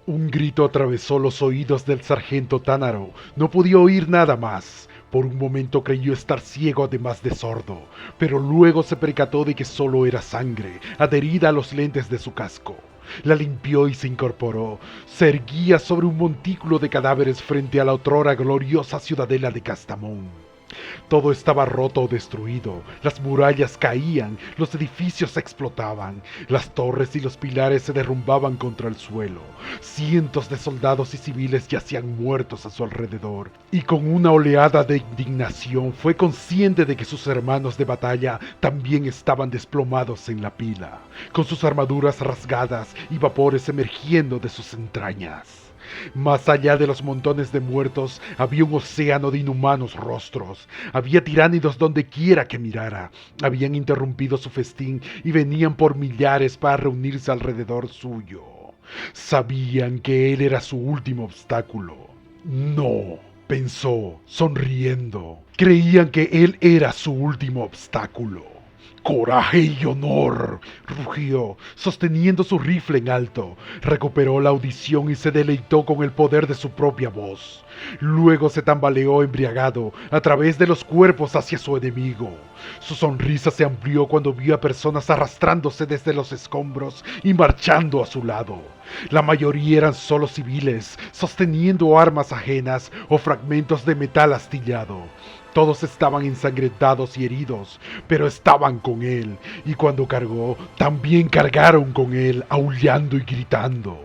Un grito atravesó los oídos del sargento Tánaro. No podía oír nada más. Por un momento creyó estar ciego además de sordo, pero luego se percató de que solo era sangre, adherida a los lentes de su casco. La limpió y se incorporó. Se erguía sobre un montículo de cadáveres frente a la otrora gloriosa ciudadela de Castamón. Todo estaba roto o destruido, las murallas caían, los edificios explotaban, las torres y los pilares se derrumbaban contra el suelo. Cientos de soldados y civiles yacían muertos a su alrededor, y con una oleada de indignación fue consciente de que sus hermanos de batalla también estaban desplomados en la pila, con sus armaduras rasgadas y vapores emergiendo de sus entrañas. Más allá de los montones de muertos había un océano de inhumanos rostros. Había tiránidos donde quiera que mirara. Habían interrumpido su festín y venían por millares para reunirse alrededor suyo. Sabían que él era su último obstáculo. No, pensó, sonriendo. Creían que él era su último obstáculo. ¡Coraje y honor!, rugió, sosteniendo su rifle en alto. Recuperó la audición y se deleitó con el poder de su propia voz. Luego se tambaleó embriagado a través de los cuerpos hacia su enemigo. Su sonrisa se amplió cuando vio a personas arrastrándose desde los escombros y marchando a su lado. La mayoría eran solo civiles, sosteniendo armas ajenas o fragmentos de metal astillado. Todos estaban ensangrentados y heridos, pero estaban con él, y cuando cargó, también cargaron con él, aullando y gritando.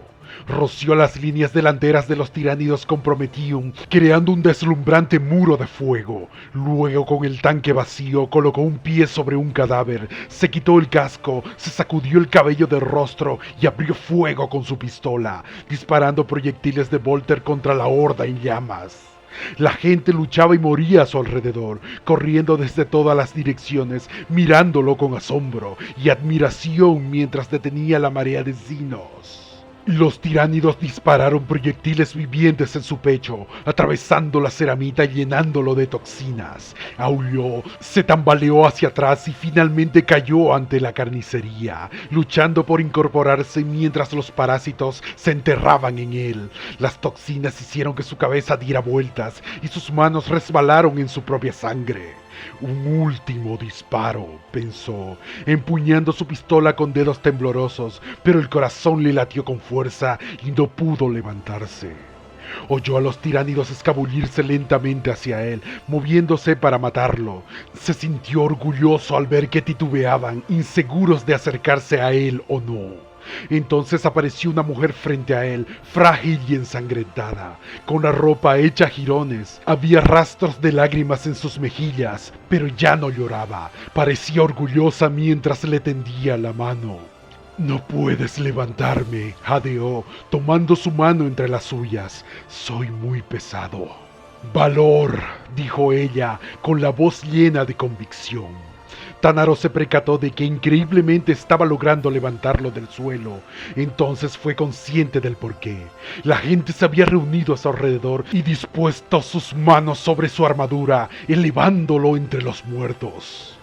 Roció las líneas delanteras de los tiránidos con Prometium, creando un deslumbrante muro de fuego. Luego, con el tanque vacío, colocó un pie sobre un cadáver, se quitó el casco, se sacudió el cabello del rostro y abrió fuego con su pistola, disparando proyectiles de Volter contra la horda en llamas. La gente luchaba y moría a su alrededor, corriendo desde todas las direcciones, mirándolo con asombro y admiración mientras detenía la marea de Xenos. Los tiránidos dispararon proyectiles vivientes en su pecho, atravesando la ceramita y llenándolo de toxinas. Aulló, se tambaleó hacia atrás y finalmente cayó ante la carnicería, luchando por incorporarse mientras los parásitos se enterraban en él. Las toxinas hicieron que su cabeza diera vueltas y sus manos resbalaron en su propia sangre. Un último disparo, pensó, empuñando su pistola con dedos temblorosos, pero el corazón le latió con fuerza y no pudo levantarse. Oyó a los tiránidos escabullirse lentamente hacia él, moviéndose para matarlo. Se sintió orgulloso al ver que titubeaban, inseguros de acercarse a él o no. Entonces apareció una mujer frente a él, frágil y ensangrentada, con la ropa hecha a jirones. Había rastros de lágrimas en sus mejillas, pero ya no lloraba. Parecía orgullosa mientras le tendía la mano. «No puedes levantarme», jadeó, tomando su mano entre las suyas. «Soy muy pesado». «Valor», dijo ella, con la voz llena de convicción. Tánaro se percató de que increíblemente estaba logrando levantarlo del suelo. Entonces fue consciente del porqué. La gente se había reunido a su alrededor y dispuesto sus manos sobre su armadura, elevándolo entre los muertos.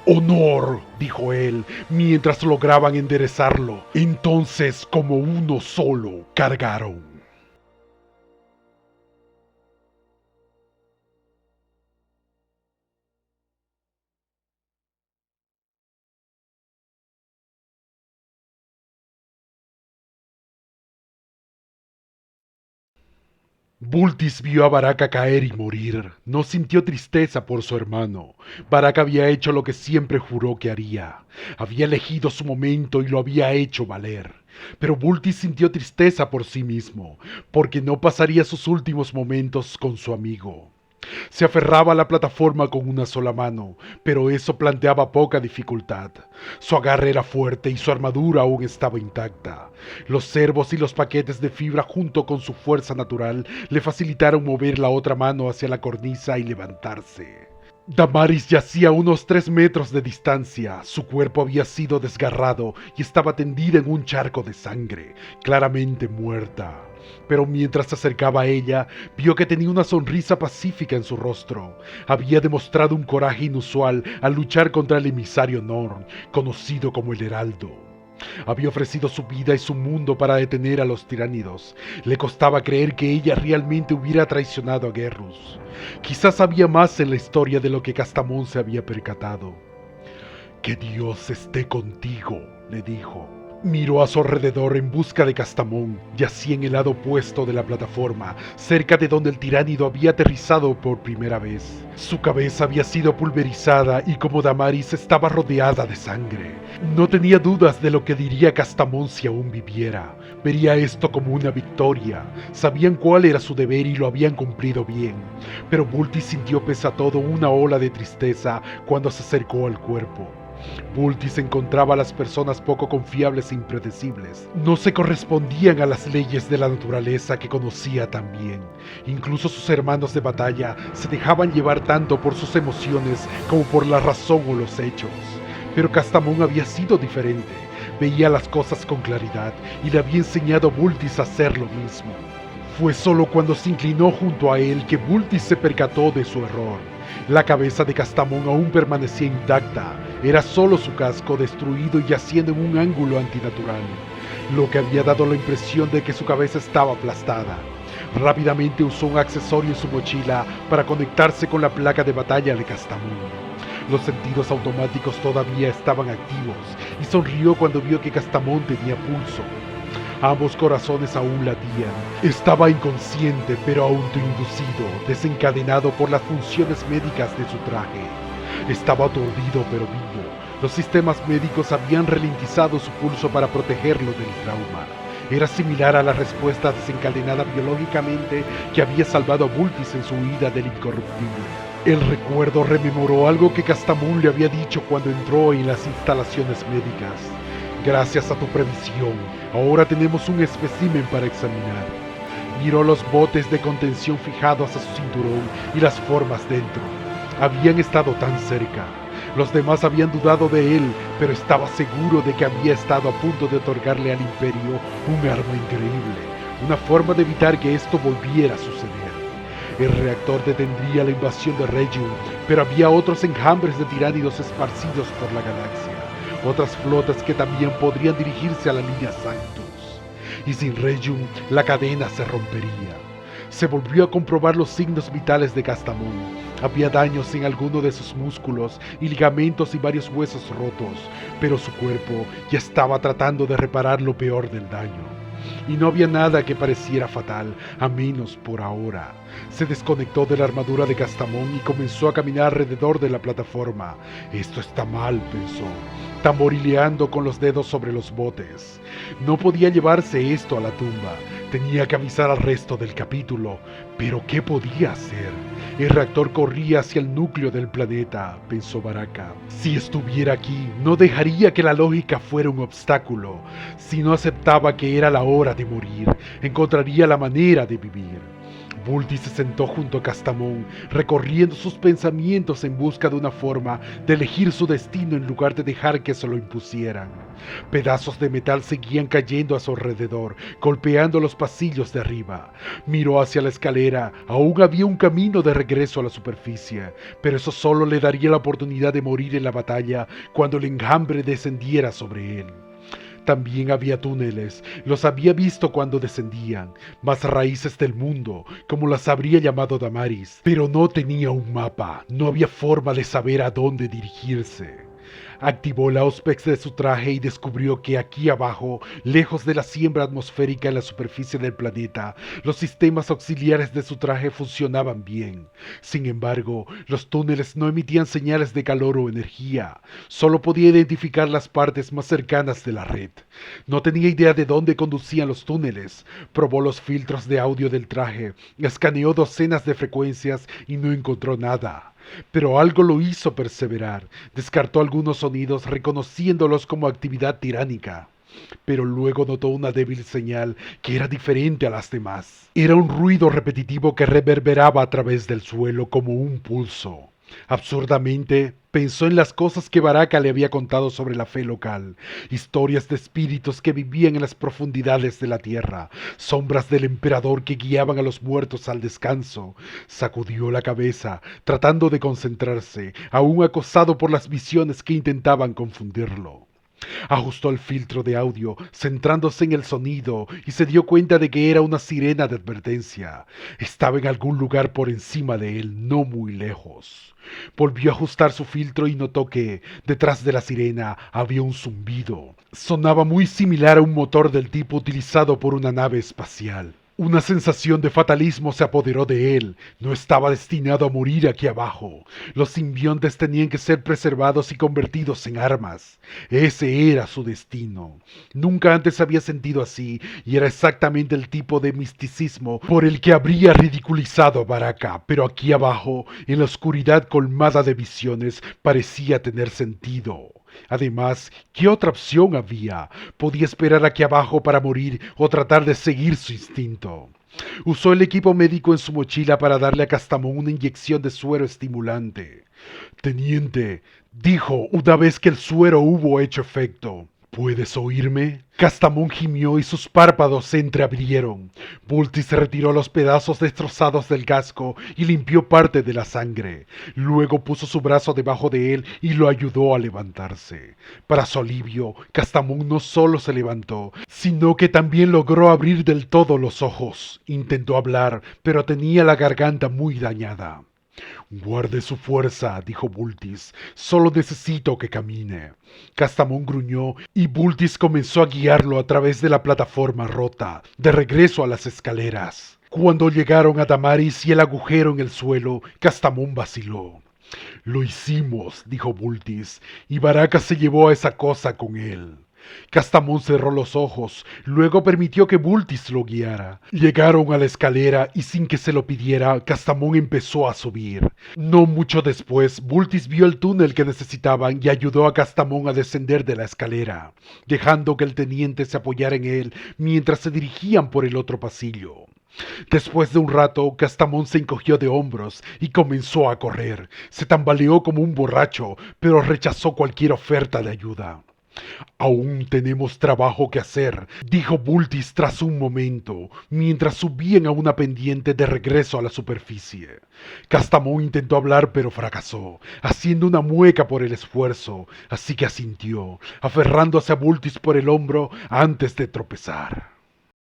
«Honor», dijo él, mientras lograban enderezarlo. Entonces, como uno solo, cargaron. Bultis vio a Baraka caer y morir. No sintió tristeza por su hermano. Baraka había hecho lo que siempre juró que haría. Había elegido su momento y lo había hecho valer. Pero Bultis sintió tristeza por sí mismo, porque no pasaría sus últimos momentos con su amigo. Se aferraba a la plataforma con una sola mano, pero eso planteaba poca dificultad. Su agarre era fuerte y su armadura aún estaba intacta. Los servos y los paquetes de fibra junto con su fuerza natural le facilitaron mover la otra mano hacia la cornisa y levantarse. Damaris yacía a unos 3 metros de distancia. Su cuerpo había sido desgarrado y estaba tendida en un charco de sangre, claramente muerta. Pero mientras se acercaba a ella, vio que tenía una sonrisa pacífica en su rostro. Había demostrado un coraje inusual al luchar contra el emisario Norn, conocido como el Heraldo. Había ofrecido su vida y su mundo para detener a los tiránidos. Le costaba creer que ella realmente hubiera traicionado a Gerrus. Quizás había más en la historia de lo que Castamón se había percatado. «Que Dios esté contigo», le dijo. Miró a su alrededor en busca de Castamón. Yacía en el lado opuesto de la plataforma, cerca de donde el tiránido había aterrizado por primera vez. Su cabeza había sido pulverizada y como Damaris estaba rodeada de sangre. No tenía dudas de lo que diría Castamón si aún viviera. Vería esto como una victoria. Sabían cuál era su deber y lo habían cumplido bien. Pero Vultis sintió pese a todo una ola de tristeza cuando se acercó al cuerpo. Vultis encontraba a las personas poco confiables e impredecibles. No se correspondían a las leyes de la naturaleza que conocía tan bien. Incluso sus hermanos de batalla se dejaban llevar tanto por sus emociones como por la razón o los hechos. Pero Castamón había sido diferente. Veía las cosas con claridad y le había enseñado a Vultis a hacer lo mismo. Fue solo cuando se inclinó junto a él que Vultis se percató de su error. La cabeza de Castamón aún permanecía intacta, era solo su casco destruido y yaciendo en un ángulo antinatural, lo que había dado la impresión de que su cabeza estaba aplastada. Rápidamente usó un accesorio en su mochila para conectarse con la placa de batalla de Castamón. Los sentidos automáticos todavía estaban activos y sonrió cuando vio que Castamón tenía pulso. Ambos corazones aún latían. Estaba inconsciente pero autoinducido, desencadenado por las funciones médicas de su traje. Estaba aturdido pero vivo. Los sistemas médicos habían ralentizado su pulso para protegerlo del trauma. Era similar a la respuesta desencadenada biológicamente que había salvado a Vultis en su huida del incorruptible. El recuerdo rememoró algo que Castamón le había dicho cuando entró en las instalaciones médicas. Gracias a tu previsión, ahora tenemos un espécimen para examinar. Miró los botes de contención fijados a su cinturón y las formas dentro. Habían estado tan cerca. Los demás habían dudado de él, pero estaba seguro de que había estado a punto de otorgarle al Imperio un arma increíble, una forma de evitar que esto volviera a suceder. El reactor detendría la invasión de Regium, pero había otros enjambres de tiránidos esparcidos por la galaxia. Otras flotas que también podrían dirigirse a la línea Sanctus. Y sin Regium, la cadena se rompería. Se volvió a comprobar los signos vitales de Castamón. Había daños en alguno de sus músculos y ligamentos y varios huesos rotos, pero su cuerpo ya estaba tratando de reparar lo peor del daño. Y no había nada que pareciera fatal, a menos por ahora. Se desconectó de la armadura de Castamón y comenzó a caminar alrededor de la plataforma. Esto está mal, pensó, tamborileando con los dedos sobre los botes. No podía llevarse esto a la tumba. Tenía que avisar al resto del capítulo. ¿Pero qué podía hacer? El reactor corría hacia el núcleo del planeta, pensó Baraka. Si estuviera aquí, no dejaría que la lógica fuera un obstáculo. Si no aceptaba que era la hora de morir, encontraría la manera de vivir. Vultis se sentó junto a Castamón, recorriendo sus pensamientos en busca de una forma de elegir su destino en lugar de dejar que se lo impusieran. Pedazos de metal seguían cayendo a su alrededor, golpeando los pasillos de arriba. Miró hacia la escalera, aún había un camino de regreso a la superficie, pero eso solo le daría la oportunidad de morir en la batalla cuando el enjambre descendiera sobre él. También había túneles, los había visto cuando descendían, más raíces del mundo, como las habría llamado Damaris, pero no tenía un mapa, no había forma de saber a dónde dirigirse. Activó la auspex de su traje y descubrió que aquí abajo, lejos de la siembra atmosférica en la superficie del planeta, los sistemas auxiliares de su traje funcionaban bien. Sin embargo, los túneles no emitían señales de calor o energía. Solo podía identificar las partes más cercanas de la red. No tenía idea de dónde conducían los túneles. Probó los filtros de audio del traje, escaneó docenas de frecuencias y no encontró nada. Pero algo lo hizo perseverar. Descartó algunos sonidos reconociéndolos como actividad tiránica. Pero luego notó una débil señal que era diferente a las demás. Era un ruido repetitivo que reverberaba a través del suelo como un pulso. Absurdamente, pensó en las cosas que Baraka le había contado sobre la fe local, historias de espíritus que vivían en las profundidades de la tierra, sombras del emperador que guiaban a los muertos al descanso. Sacudió la cabeza, tratando de concentrarse, aún acosado por las visiones que intentaban confundirlo. Ajustó el filtro de audio, centrándose en el sonido, y se dio cuenta de que era una sirena de advertencia. Estaba en algún lugar por encima de él, no muy lejos. Volvió a ajustar su filtro y notó que, detrás de la sirena, había un zumbido. Sonaba muy similar a un motor del tipo utilizado por una nave espacial. Una sensación de fatalismo se apoderó de él. No estaba destinado a morir aquí abajo. Los simbiontes tenían que ser preservados y convertidos en armas. Ese era su destino. Nunca antes había sentido así, y era exactamente el tipo de misticismo por el que habría ridiculizado a Baraka. Pero aquí abajo, en la oscuridad colmada de visiones, parecía tener sentido. Además, ¿qué otra opción había? Podía esperar aquí abajo para morir o tratar de seguir su instinto. Usó el equipo médico en su mochila para darle a Castamón una inyección de suero estimulante. Teniente, dijo una vez que el suero hubo hecho efecto. ¿Puedes oírme? Castamón gimió y sus párpados se entreabrieron. Bultis retiró los pedazos destrozados del casco y limpió parte de la sangre. Luego puso su brazo debajo de él y lo ayudó a levantarse. Para su alivio, Castamón no solo se levantó, sino que también logró abrir del todo los ojos. Intentó hablar, pero tenía la garganta muy dañada. Guarde su fuerza, dijo Bultis. Solo necesito que camine. Castamón gruñó y Bultis comenzó a guiarlo a través de la plataforma rota, de regreso a las escaleras. Cuando llegaron a Damaris y el agujero en el suelo, Castamón vaciló. Lo hicimos, dijo Bultis, y Baraka se llevó a esa cosa con él. Castamón cerró los ojos, luego permitió que Bultis lo guiara. Llegaron a la escalera y sin que se lo pidiera, Castamón empezó a subir. No mucho después, Bultis vio el túnel que necesitaban y ayudó a Castamón a descender de la escalera, dejando que el teniente se apoyara en él mientras se dirigían por el otro pasillo. Después de un rato, Castamón se encogió de hombros y comenzó a correr. Se tambaleó como un borracho, pero rechazó cualquier oferta de ayuda. Aún tenemos trabajo que hacer, dijo Bultis tras un momento, mientras subían a una pendiente de regreso a la superficie. Castamón intentó hablar pero fracasó, haciendo una mueca por el esfuerzo, así que asintió, aferrándose a Bultis por el hombro antes de tropezar.